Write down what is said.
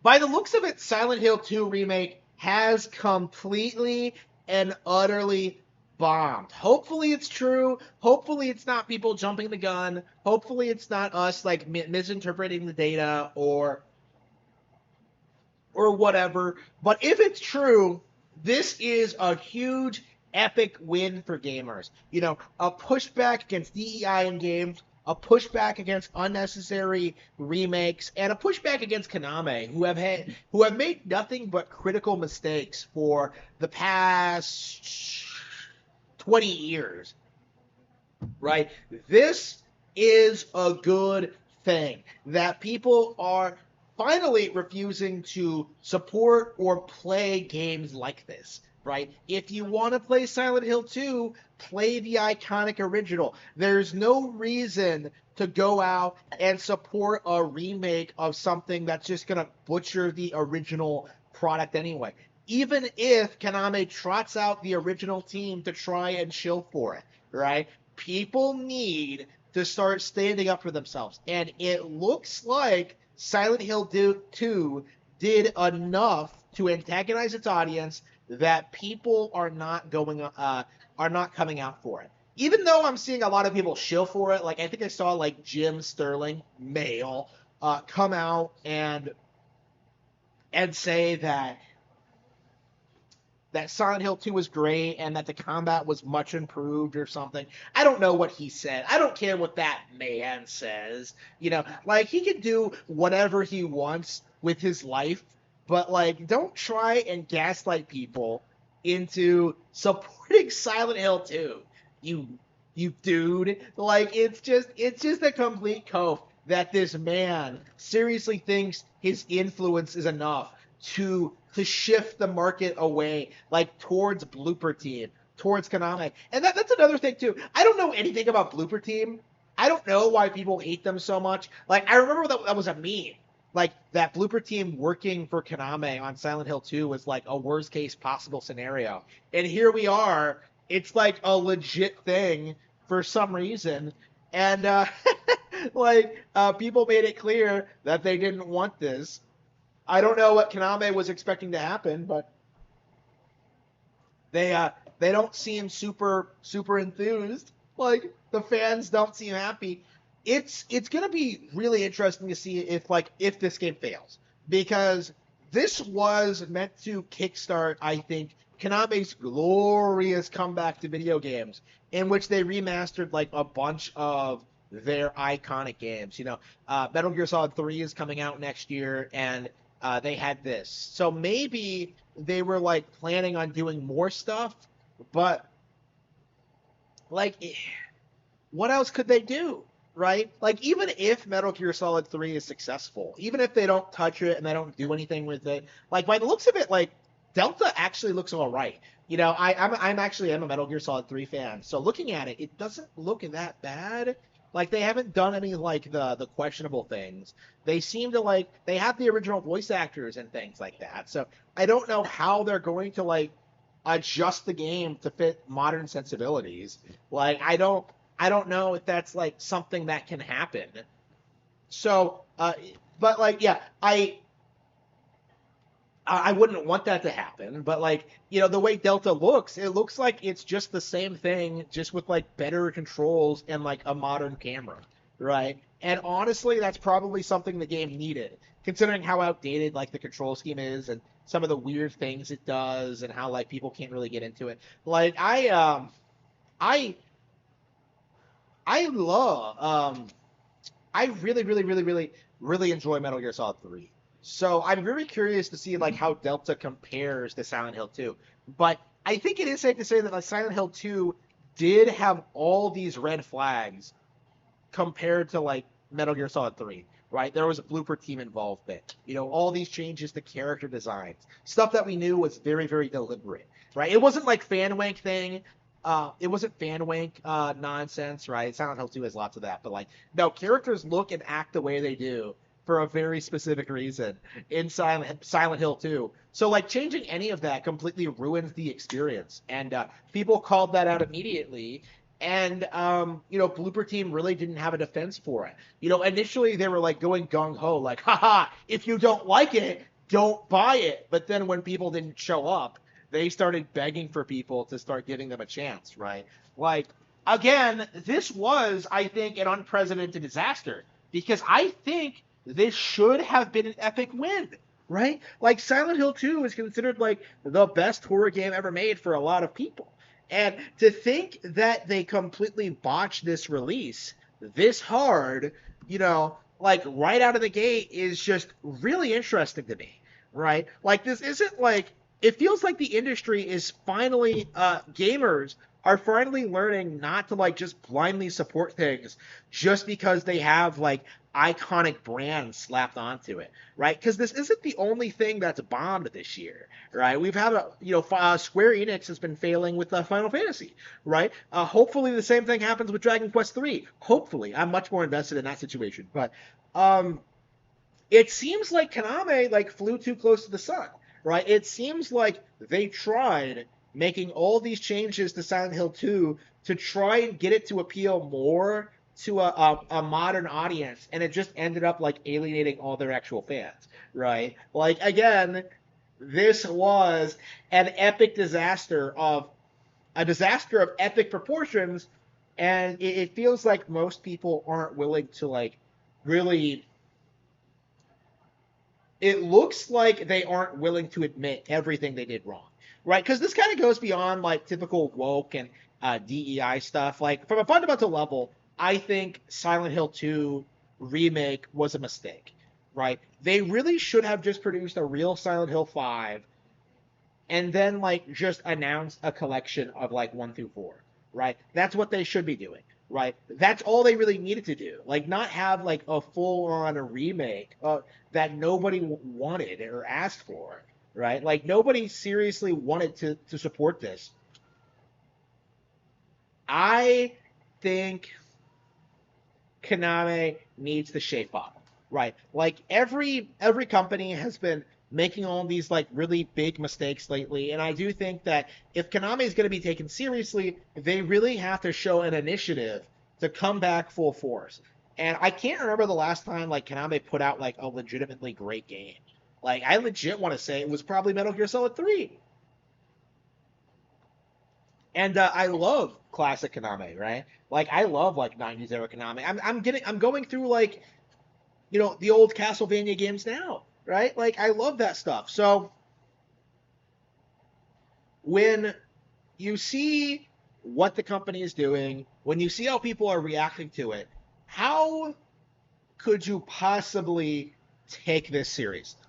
By the looks of it, Silent Hill 2 Remake has completely and utterly bombed. Hopefully it's true. Hopefully it's not people jumping the gun. Hopefully it's not us like misinterpreting the data or whatever. But if it's true, this is a huge epic win for gamers. You know, a pushback against DEI in games, a pushback against unnecessary remakes, and a pushback against Konami, who have made nothing but critical mistakes for the past 20 years, right? This is a good thing that people are finally refusing to support or play games like this, right? If you want to play Silent Hill 2, play the iconic original. There's no reason to go out and support a remake of something that's just going to butcher the original product anyway. Even if Konami trots out the original team to try and shill for it, right? People need to start standing up for themselves. And it looks like Silent Hill 2 did enough to antagonize its audience that people are not coming out for it. Even though I'm seeing a lot of people shill for it, like I think I saw like Jim Sterling, male, come out and say that Silent Hill 2 was great and that the combat was much improved or something. I don't know what he said. I don't care what that man says. You know, like he can do whatever he wants with his life, but like don't try and gaslight people into supporting Silent Hill 2. You you dude. Like it's just a complete cope that this man seriously thinks his influence is enough to shift the market away, like towards Blooper Team, towards Konami. And that's another thing too. I don't know anything about Blooper Team. I don't know why people hate them so much. Like I remember that was a meme. Like that Blooper Team working for Konami on Silent Hill 2 was like a worst case possible scenario. And here we are. It's like a legit thing for some reason. And people made it clear that they didn't want this. I don't know what Konami was expecting to happen, but they don't seem super enthused. Like the fans don't seem happy. It's gonna be really interesting to see if this game fails, because this was meant to kickstart, I think, Konami's glorious comeback to video games, in which they remastered like a bunch of their iconic games. You know, Metal Gear Solid 3 is coming out next year, and they had this. So maybe they were like planning on doing more stuff, but like, what else could they do? Right? Like, even if Metal Gear Solid 3 is successful, even if they don't touch it and they don't do anything with it, like, by the looks of it, like, Delta actually looks all right. You know, I'm a Metal Gear Solid 3 fan, so looking at it, it doesn't look that bad. Like, they haven't done any like the questionable things. They seem to like they have the original voice actors and things like that. So I don't know how they're going to like adjust the game to fit modern sensibilities. Like I don't know if that's like something that can happen. So but like yeah, I wouldn't want that to happen, but like, you know, the way Delta looks, it looks like it's just the same thing, just with like better controls and like a modern camera, right? And honestly, that's probably something the game needed, considering how outdated like the control scheme is and some of the weird things it does and how like people can't really get into it. Like I I love I really enjoy Metal Gear Solid 3. So I'm very curious to see like how Delta compares to Silent Hill 2. But I think it is safe to say that like Silent Hill 2 did have all these red flags compared to like Metal Gear Solid 3, right? There was a blooper team involvement. You know, all these changes to character designs, stuff that we knew was very deliberate, right? It wasn't like fan wank thing. It wasn't fan wank nonsense, right? Silent Hill 2 has lots of that, but like no, characters look and act the way they do for a very specific reason in Silent Hill 2. So like changing any of that completely ruins the experience, and people called that out immediately. And you know, Blooper Team really didn't have a defense for it. You know, initially they were like going gung ho, like, haha, if you don't like it, don't buy it. But then when people didn't show up, they started begging for people to start giving them a chance, right? Like, again, this was, I think, an unprecedented disaster because I think this should have been an epic win, right? Like, Silent Hill 2 is considered like the best horror game ever made for a lot of people. And to think that they completely botched this release this hard, like right out of the gate is just really interesting to me, right? Like, this isn't like, it feels like the industry is finally, gamers are finally learning not to like just blindly support things just because they have like iconic brands slapped onto it, right? Because this isn't the only thing that's bombed this year, right? We've had Square Enix has been failing with Final Fantasy, right? Hopefully the same thing happens with Dragon Quest 3. Hopefully, I'm much more invested in that situation, but it seems like Konami like flew too close to the sun, right? It seems like they tried making all these changes to Silent Hill 2 to try and get it to appeal more to a modern audience, and it just ended up like alienating all their actual fans, right? Like, again, this was an epic disaster of epic proportions, and it feels like most people aren't willing to like really. It looks like they aren't willing to admit everything they did wrong, right? Because this kind of goes beyond like typical woke and DEI stuff. Like, from a fundamental level, I think Silent Hill 2 remake was a mistake, right? They really should have just produced a real Silent Hill 5 and then like just announce a collection of like 1 through 4, right? That's what they should be doing, right? That's all they really needed to do. Like, not have like a full-on remake that nobody wanted or asked for, right? Like, nobody seriously wanted to support this. I think Konami needs to shape up, right? Like, every company has been making all these like really big mistakes lately, and I do think that if Konami is going to be taken seriously, they really have to show an initiative to come back full force. And I can't remember the last time like Konami put out like a legitimately great game. Like, I legit want to say it was probably Metal Gear Solid 3. And I love classic Konami, right? Like, I love like 90s era Konami. I'm going through like the old Castlevania games now, right? Like, I love that stuff. So when you see what the company is doing, when you see how people are reacting to it, how could you possibly take this seriously?